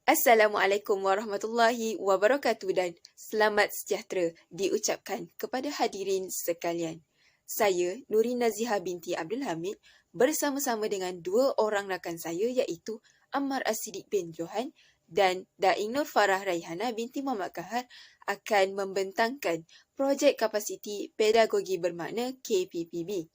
Assalamualaikum warahmatullahi wabarakatuh dan selamat sejahtera diucapkan kepada hadirin sekalian. Saya Nurin Naziha binti Abdul Hamid bersama-sama dengan dua orang rakan saya iaitu Ammar As-Siddiq bin Johan dan Daing Nur Farah Raihana binti Muhammad Kahar akan membentangkan projek kapasiti pedagogi bermakna KPPB.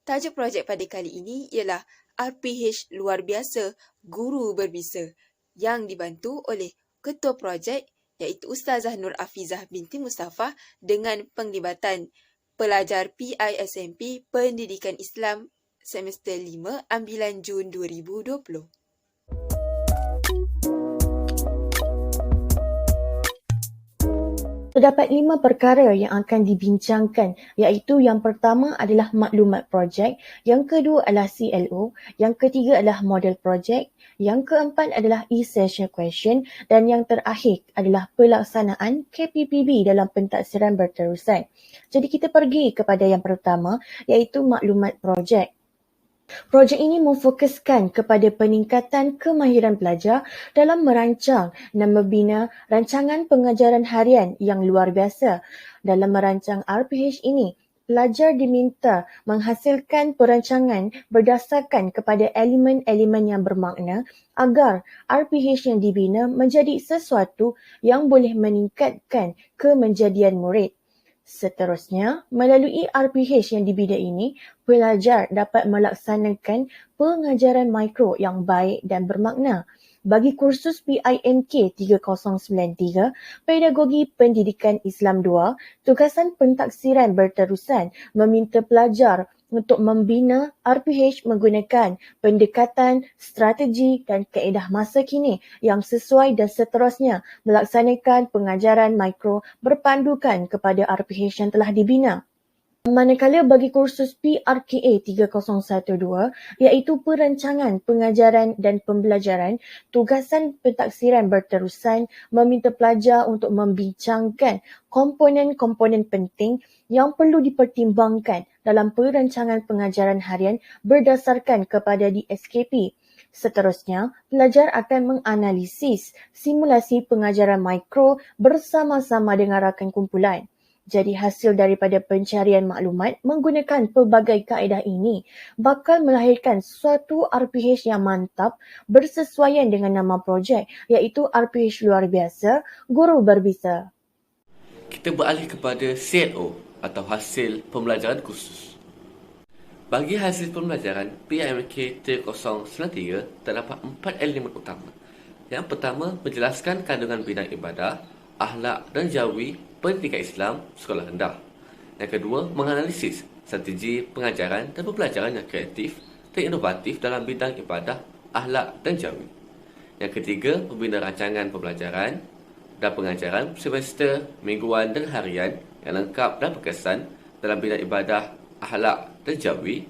Tajuk projek pada kali ini ialah RPH Luar Biasa Guru Berbisa yang dibantu oleh Ketua Projek iaitu Ustazah Nur Afizah binti Mustafa dengan penglibatan pelajar PISMP Pendidikan Islam semester 5 ambilan Jun 2020. Terdapat 5 perkara yang akan dibincangkan iaitu yang pertama adalah maklumat projek, yang kedua adalah CLO, yang ketiga adalah model projek, yang keempat adalah essential question dan yang terakhir adalah pelaksanaan KPPB dalam pentaksiran berterusan. Jadi kita pergi kepada yang pertama iaitu maklumat projek. Projek ini memfokuskan kepada peningkatan kemahiran pelajar dalam merancang dan membina rancangan pengajaran harian yang luar biasa. Dalam merancang RPH ini, pelajar diminta menghasilkan perancangan berdasarkan kepada elemen-elemen yang bermakna agar RPH yang dibina menjadi sesuatu yang boleh meningkatkan kemenjadian murid. Seterusnya, melalui RPH yang dibina ini, pelajar dapat melaksanakan pengajaran mikro yang baik dan bermakna. Bagi kursus PIMK 3093, Pedagogi Pendidikan Islam 2, tugasan pentaksiran berterusan meminta pelajar untuk membina RPH menggunakan pendekatan, strategi dan kaedah masa kini yang sesuai dan seterusnya melaksanakan pengajaran mikro berpandukan kepada RPH yang telah dibina. Manakala bagi kursus PRKA 3012 iaitu perancangan pengajaran dan pembelajaran, tugasan pentaksiran berterusan meminta pelajar untuk membincangkan komponen-komponen penting yang perlu dipertimbangkan dalam perancangan pengajaran harian berdasarkan kepada DSKP. Seterusnya, pelajar akan menganalisis simulasi pengajaran mikro bersama-sama dengan rakan kumpulan. Jadi hasil daripada pencarian maklumat menggunakan pelbagai kaedah ini bakal melahirkan suatu RPH yang mantap bersesuaian dengan nama projek iaitu RPH Luar Biasa Guru Berbisa. Kita beralih kepada CLO atau hasil pembelajaran khusus. Bagi hasil pembelajaran PIMK 3093 terdapat 4 elemen utama. Yang pertama, menjelaskan kandungan bidang ibadah, akhlak dan jawi pendidikan Islam sekolah rendah. Yang kedua, menganalisis strategi pengajaran dan pembelajaran yang kreatif dan inovatif dalam bidang ibadah, akhlak dan jawi. Yang ketiga, membina rancangan pembelajaran dan pengajaran semester, mingguan dan harian yang lengkap dan berkesan dalam bidang ibadah, akhlak dan jawi.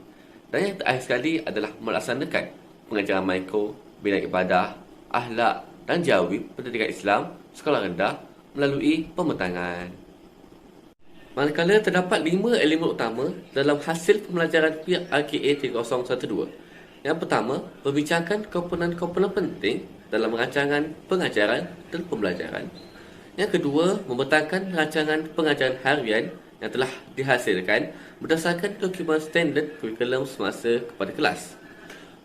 Dan yang terakhir sekali adalah melaksanakan pengajaran mikro, bidang ibadah, akhlak dan jawi pendidikan Islam sekolah rendah melalui pemetangan. Manakala terdapat 5 elemen utama dalam hasil pembelajaran PRKA 3012. Yang pertama, membincangkan komponen-komponen penting dalam rancangan pengajaran dan pembelajaran. Yang kedua, membentangkan rancangan pengajaran harian yang telah dihasilkan berdasarkan dokumen standard kurikulum semasa kepada kelas.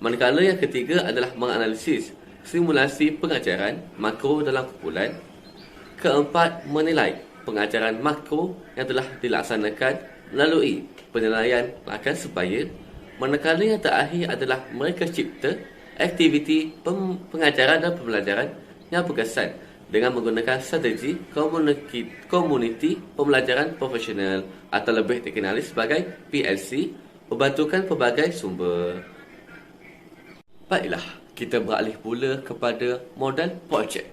Manakala yang ketiga adalah menganalisis simulasi pengajaran makro dalam kumpulan. Keempat, menilai pengajaran makro yang telah dilaksanakan melalui penilaian akan sebaya. Manakala yang terakhir adalah mereka cipta aktiviti pengajaran dan pembelajaran yang berkesan dengan menggunakan strategi komuniti pembelajaran profesional atau lebih dikenali sebagai PLC membantukan pelbagai sumber. Baiklah, kita beralih pula kepada modal projek.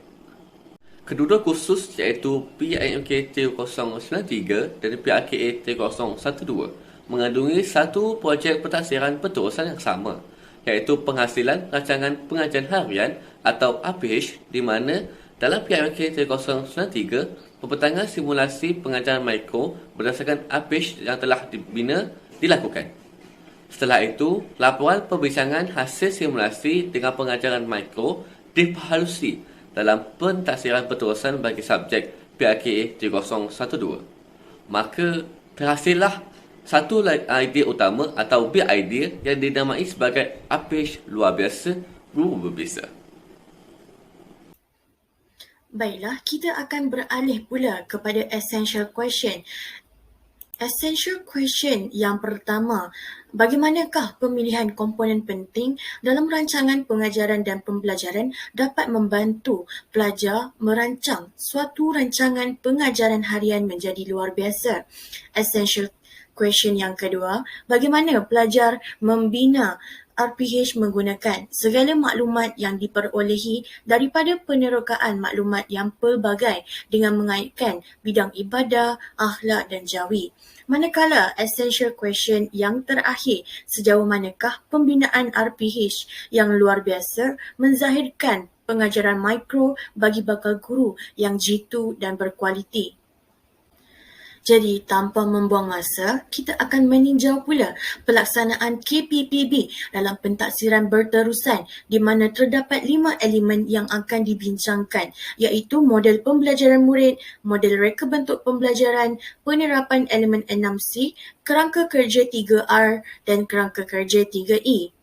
Kedua kursus iaitu PIMK 3093 dan PRKA 3012 mengandungi satu projek pentaksiran berterusan yang sama iaitu penghasilan rancangan pengajaran harian atau RPH di mana dalam PIMK 3093 pembentangan simulasi pengajaran mikro berdasarkan RPH yang telah dibina dilakukan. Setelah itu, laporan perbincangan hasil simulasi dengan pengajaran mikro diperhalusi dalam pentaksiran berterusan bagi subjek PRKA 3012. Maka terhasillah satu idea utama atau big idea yang dinamai sebagai APH luar biasa, guru berbeza. Baiklah, kita akan beralih pula kepada essential question. Essential question yang pertama, bagaimanakah pemilihan komponen penting dalam rancangan pengajaran dan pembelajaran dapat membantu pelajar merancang suatu rancangan pengajaran harian menjadi luar biasa? Essential question yang kedua, bagaimana pelajar membina RPH menggunakan segala maklumat yang diperolehi daripada penerokaan maklumat yang pelbagai dengan mengaitkan bidang ibadah, akhlak dan jawi. Manakala essential question yang terakhir, sejauh manakah pembinaan RPH yang luar biasa menzahirkan pengajaran mikro bagi bakal guru yang jitu dan berkualiti. Jadi, tanpa membuang masa, kita akan meninjau pula pelaksanaan KPPB dalam pentaksiran berterusan di mana terdapat 5 elemen yang akan dibincangkan, iaitu model pembelajaran murid, model reka bentuk pembelajaran, penerapan elemen 6C, kerangka kerja 3R dan kerangka kerja 3E.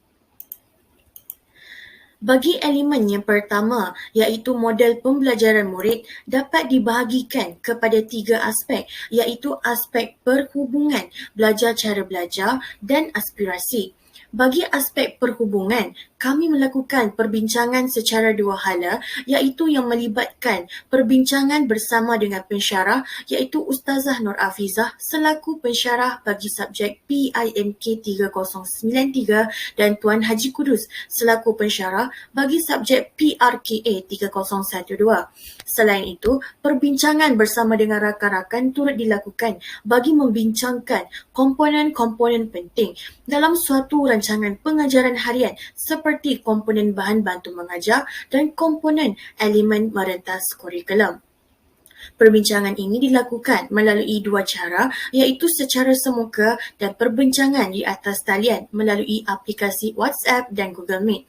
Bagi elemen yang pertama, iaitu model pembelajaran murid, dapat dibahagikan kepada 3 aspek, iaitu aspek perhubungan, belajar cara belajar dan aspirasi. Bagi aspek perhubungan, kami melakukan perbincangan secara 2 hala, iaitu yang melibatkan perbincangan bersama dengan pensyarah, iaitu Ustazah Nur Afizah selaku pensyarah bagi subjek PIMK 3093 dan Tuan Haji Kudus selaku pensyarah bagi subjek PRKA 3012. Selain itu, perbincangan bersama dengan rakan-rakan turut dilakukan bagi membincangkan komponen-komponen penting dalam suatu rancangan pengajaran harian seperti komponen bahan bantu mengajar dan komponen elemen merentas kurikulum. Perbincangan ini dilakukan melalui 2 cara, iaitu secara semuka dan perbincangan di atas talian melalui aplikasi WhatsApp dan Google Meet.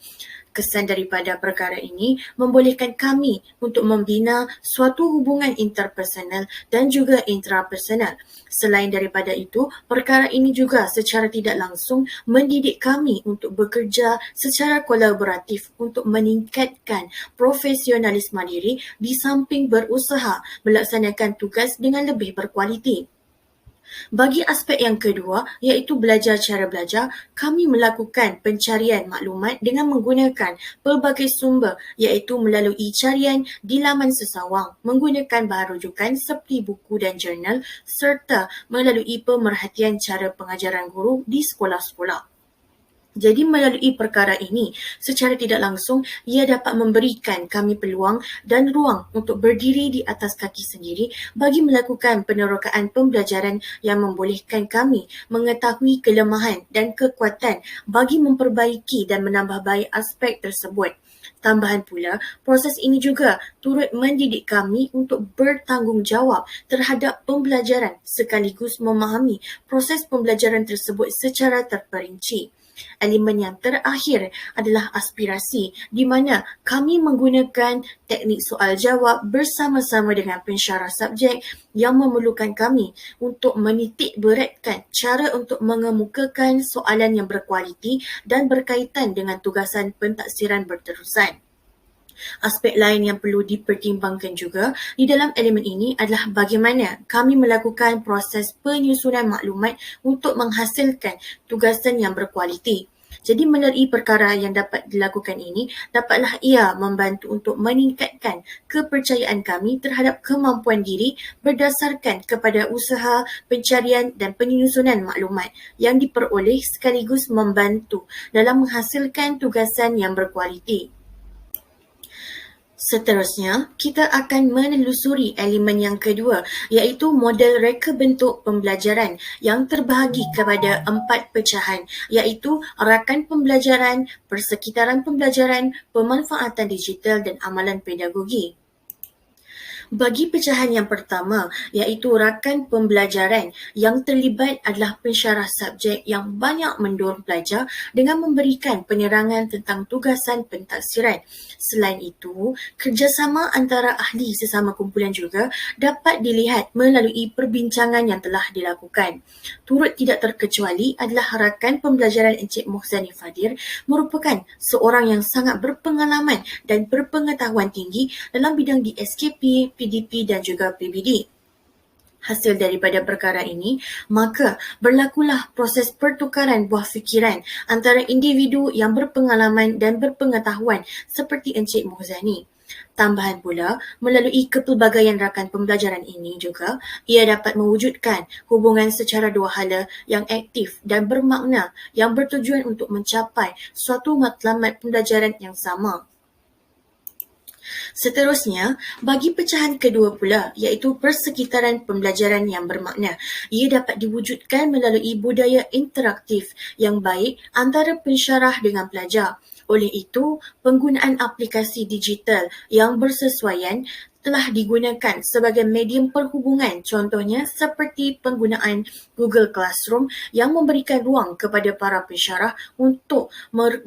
Kesan daripada perkara ini membolehkan kami untuk membina suatu hubungan interpersonal dan juga intrapersonal. Selain daripada itu, perkara ini juga secara tidak langsung mendidik kami untuk bekerja secara kolaboratif untuk meningkatkan profesionalisme diri di samping berusaha melaksanakan tugas dengan lebih berkualiti. Bagi aspek yang kedua, iaitu belajar cara belajar, kami melakukan pencarian maklumat dengan menggunakan pelbagai sumber, iaitu melalui carian di laman sesawang, menggunakan bahan rujukan seperti buku dan jurnal, serta melalui pemerhatian cara pengajaran guru di sekolah-sekolah. Jadi melalui perkara ini, secara tidak langsung, ia dapat memberikan kami peluang dan ruang untuk berdiri di atas kaki sendiri bagi melakukan penerokaan pembelajaran yang membolehkan kami mengetahui kelemahan dan kekuatan bagi memperbaiki dan menambah baik aspek tersebut. Tambahan pula, proses ini juga turut mendidik kami untuk bertanggungjawab terhadap pembelajaran sekaligus memahami proses pembelajaran tersebut secara terperinci. Elemen yang terakhir adalah aspirasi, di mana kami menggunakan teknik soal jawab bersama-sama dengan pensyarah subjek yang memerlukan kami untuk menitik beratkan cara untuk mengemukakan soalan yang berkualiti dan berkaitan dengan tugasan pentaksiran berterusan. Aspek lain yang perlu dipertimbangkan juga di dalam elemen ini adalah bagaimana kami melakukan proses penyusunan maklumat untuk menghasilkan tugasan yang berkualiti. Jadi melalui perkara yang dapat dilakukan ini, dapatlah ia membantu untuk meningkatkan kepercayaan kami terhadap kemampuan diri berdasarkan kepada usaha pencarian dan penyusunan maklumat yang diperoleh sekaligus membantu dalam menghasilkan tugasan yang berkualiti. Seterusnya, kita akan menelusuri elemen yang kedua, iaitu model reka bentuk pembelajaran yang terbahagi kepada 4 pecahan, iaitu rakan pembelajaran, persekitaran pembelajaran, pemanfaatan digital dan amalan pedagogi. Bagi pecahan yang pertama, iaitu rakan pembelajaran, yang terlibat adalah pensyarah subjek yang banyak mendorong pelajar dengan memberikan penerangan tentang tugasan pentaksiran. Selain itu, kerjasama antara ahli sesama kumpulan juga dapat dilihat melalui perbincangan yang telah dilakukan. Turut tidak terkecuali adalah rakan pembelajaran Encik Mohzani Fadil merupakan seorang yang sangat berpengalaman dan berpengetahuan tinggi dalam bidang DSKP, PDP dan juga PBD. Hasil daripada perkara ini, maka berlakulah proses pertukaran buah fikiran antara individu yang berpengalaman dan berpengetahuan seperti Encik Mohzani. Tambahan pula, melalui kepelbagaian rakan pembelajaran ini juga, ia dapat mewujudkan hubungan secara dua hala yang aktif dan bermakna yang bertujuan untuk mencapai suatu matlamat pembelajaran yang sama. Seterusnya, bagi pecahan kedua pula, iaitu persekitaran pembelajaran yang bermakna. Ia dapat diwujudkan melalui budaya interaktif yang baik antara pensyarah dengan pelajar. Oleh itu, penggunaan aplikasi digital yang bersesuaian telah digunakan sebagai medium perhubungan, contohnya seperti penggunaan Google Classroom yang memberikan ruang kepada para pensyarah untuk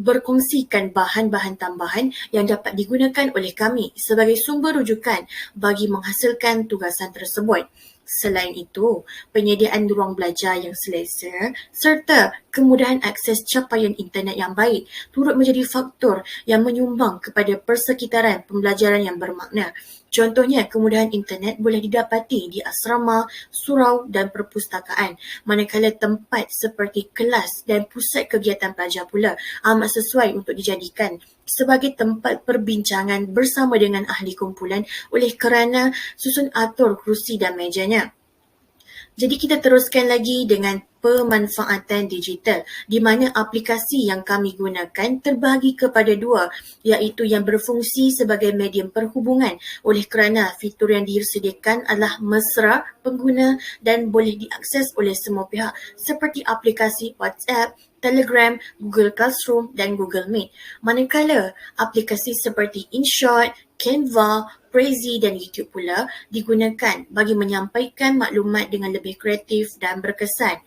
berkongsikan bahan-bahan tambahan yang dapat digunakan oleh kami sebagai sumber rujukan bagi menghasilkan tugasan tersebut. Selain itu, penyediaan ruang belajar yang selesa serta kemudahan akses capaian internet yang baik turut menjadi faktor yang menyumbang kepada persekitaran pembelajaran yang bermakna. Contohnya, kemudahan internet boleh didapati di asrama, surau dan perpustakaan, manakala tempat seperti kelas dan pusat kegiatan pelajar pula amat sesuai untuk dijadikan sebagai tempat perbincangan bersama dengan ahli kumpulan oleh kerana susun atur kerusi dan mejanya. Jadi kita teruskan lagi dengan pemanfaatan digital, di mana aplikasi yang kami gunakan terbahagi kepada dua, iaitu yang berfungsi sebagai medium perhubungan oleh kerana fitur yang disediakan adalah mesra pengguna dan boleh diakses oleh semua pihak seperti aplikasi WhatsApp, Telegram, Google Classroom dan Google Meet. Manakala aplikasi seperti InShot, Canva, Prezi dan YouTube pula digunakan bagi menyampaikan maklumat dengan lebih kreatif dan berkesan.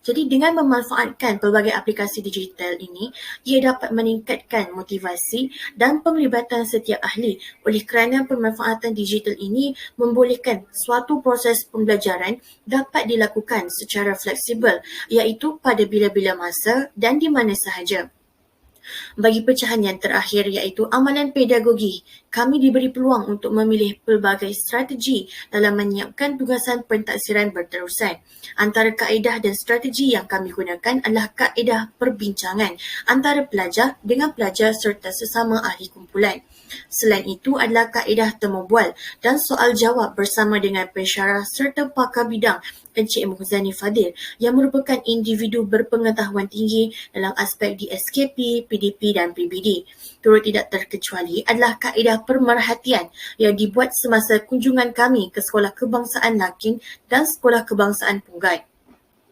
Jadi dengan memanfaatkan pelbagai aplikasi digital ini, ia dapat meningkatkan motivasi dan penglibatan setiap ahli oleh kerana pemanfaatan digital ini membolehkan suatu proses pembelajaran dapat dilakukan secara fleksibel, iaitu pada bila-bila masa dan di mana sahaja. Bagi pecahan yang terakhir iaitu amalan pedagogi, kami diberi peluang untuk memilih pelbagai strategi dalam menyiapkan tugasan pentaksiran berterusan. Antara kaedah dan strategi yang kami gunakan adalah kaedah perbincangan antara pelajar dengan pelajar serta sesama ahli kumpulan. Selain itu adalah kaedah temu bual dan soal jawab bersama dengan pensyarah serta pakar bidang Encik Mohzani Fadil yang merupakan individu berpengetahuan tinggi dalam aspek DSKP, PDP dan PBD. Turut tidak terkecuali adalah kaedah pemerhatian yang dibuat semasa kunjungan kami ke Sekolah Kebangsaan Lakin dan Sekolah Kebangsaan Punggai.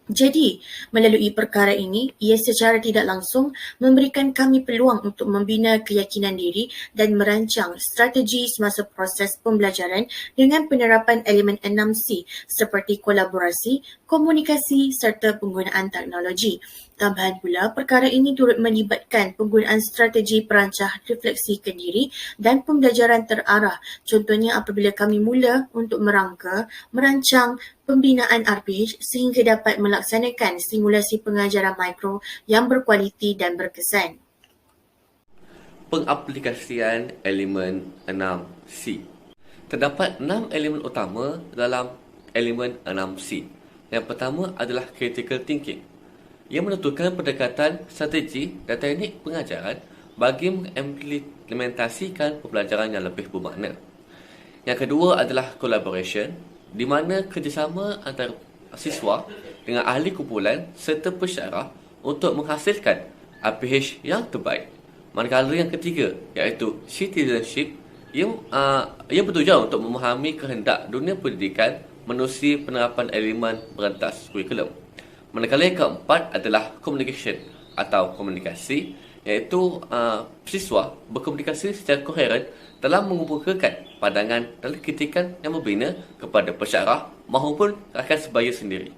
Jadi, melalui perkara ini, ia secara tidak langsung memberikan kami peluang untuk membina keyakinan diri dan merancang strategi semasa proses pembelajaran dengan penerapan elemen 6C seperti kolaborasi, komunikasi serta penggunaan teknologi. Tambahan pula, perkara ini turut melibatkan penggunaan strategi perancah refleksikan diri dan pembelajaran terarah. Contohnya apabila kami mula untuk merancang pembinaan RPG sehingga dapat melaksanakan simulasi pengajaran mikro yang berkualiti dan berkesan. Pengaplikasian elemen 6C. Terdapat 6 elemen utama dalam elemen 6C. Yang pertama adalah critical thinking, yang menentukan pendekatan, strategi dan teknik pengajaran bagi mengimplementasikan pembelajaran yang lebih bermakna. Yang kedua adalah collaboration, di mana kerjasama antara siswa dengan ahli kumpulan serta pensyarah untuk menghasilkan RPH yang terbaik. Manakala yang ketiga iaitu citizenship, yang bertujuan untuk memahami kehendak dunia pendidikan menerusi penerapan elemen berantas kurikulum. Manakala yang keempat adalah communication atau komunikasi, iaitu siswa berkomunikasi secara koheren dalam mengumpulkan pandangan dalam kritikan yang membina kepada pensyarah maupun rakan sebaya sendiri.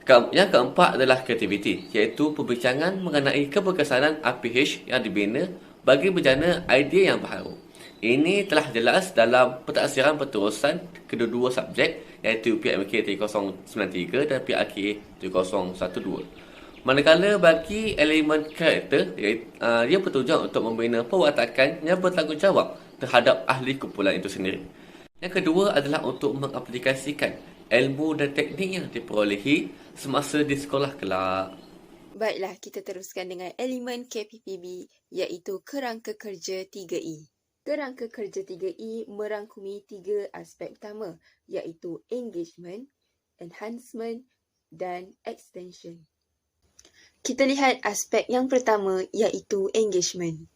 Yang keempat adalah kreativiti, iaitu perbincangan mengenai keberkesanan RPH yang dibina bagi berjana idea yang baharu. Ini telah jelas dalam pentaksiran berterusan kedua-dua subjek, iaitu PMK 3093 dan PRK 3012. Manakala bagi elemen karakter, ia bertujuan untuk membina perwatakan yang bertanggungjawab terhadap ahli kumpulan itu sendiri. Yang kedua adalah untuk mengaplikasikan ilmu dan teknik yang diperolehi semasa di sekolah kelak. Baiklah, kita teruskan dengan elemen KPPB, iaitu kerangka kerja 3E. Kerangka kerja 3E merangkumi 3 aspek utama, iaitu engagement, enhancement dan extension. Kita lihat aspek yang pertama, iaitu engagement.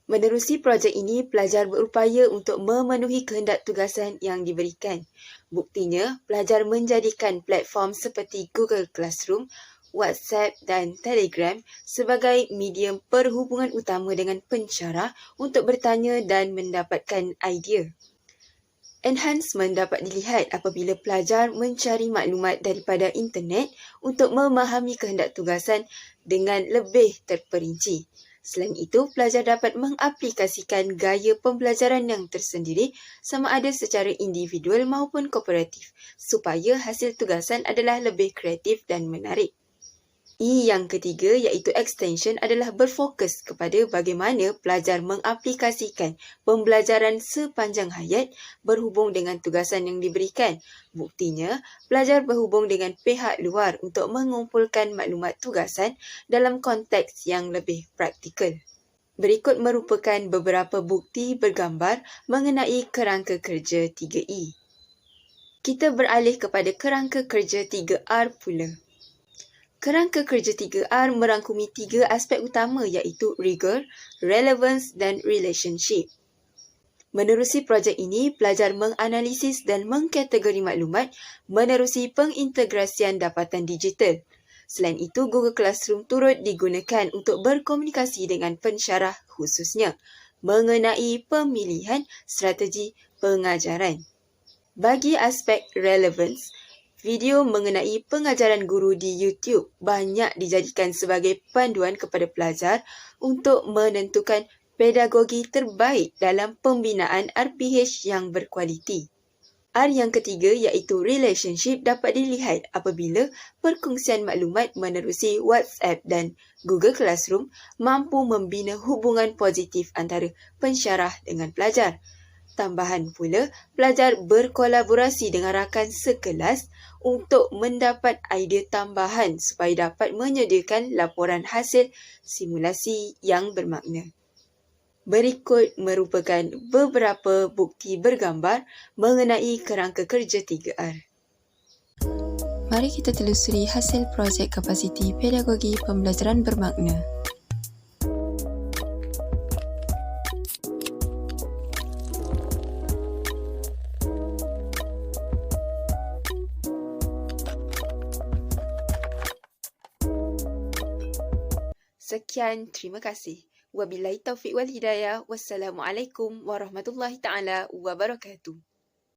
Menerusi projek ini, pelajar berupaya untuk memenuhi kehendak tugasan yang diberikan. Buktinya, pelajar menjadikan platform seperti Google Classroom, WhatsApp dan Telegram sebagai medium perhubungan utama dengan pensyarah untuk bertanya dan mendapatkan idea. Enhancement dapat dilihat apabila pelajar mencari maklumat daripada internet untuk memahami kehendak tugasan dengan lebih terperinci. Selain itu, pelajar dapat mengaplikasikan gaya pembelajaran yang tersendiri sama ada secara individual maupun kooperatif supaya hasil tugasan adalah lebih kreatif dan menarik. Yang ketiga iaitu extension adalah berfokus kepada bagaimana pelajar mengaplikasikan pembelajaran sepanjang hayat berhubung dengan tugasan yang diberikan. Buktinya, pelajar berhubung dengan pihak luar untuk mengumpulkan maklumat tugasan dalam konteks yang lebih praktikal. Berikut merupakan beberapa bukti bergambar mengenai kerangka kerja 3E. Kita beralih kepada kerangka kerja 3R pula. Kerangka kerja 3R merangkumi 3 aspek utama iaitu rigor, relevance dan relationship. Menerusi projek ini, pelajar menganalisis dan mengkategori maklumat menerusi pengintegrasian dapatan digital. Selain itu, Google Classroom turut digunakan untuk berkomunikasi dengan pensyarah khususnya mengenai pemilihan strategi pengajaran. Bagi aspek relevance, video mengenai pengajaran guru di YouTube banyak dijadikan sebagai panduan kepada pelajar untuk menentukan pedagogi terbaik dalam pembinaan RPH yang berkualiti. R yang ketiga iaitu relationship dapat dilihat apabila perkongsian maklumat menerusi WhatsApp dan Google Classroom mampu membina hubungan positif antara pensyarah dengan pelajar. Tambahan pula, pelajar berkolaborasi dengan rakan sekelas untuk mendapat idea tambahan supaya dapat menyediakan laporan hasil simulasi yang bermakna. Berikut merupakan beberapa bukti bergambar mengenai kerangka kerja 3R. Mari kita telusuri hasil projek kapasiti pedagogi pembelajaran bermakna. Sekian, terima kasih. Wabillahi taufiq wal hidayah. Wassalamualaikum warahmatullahi taala wabarakatuh.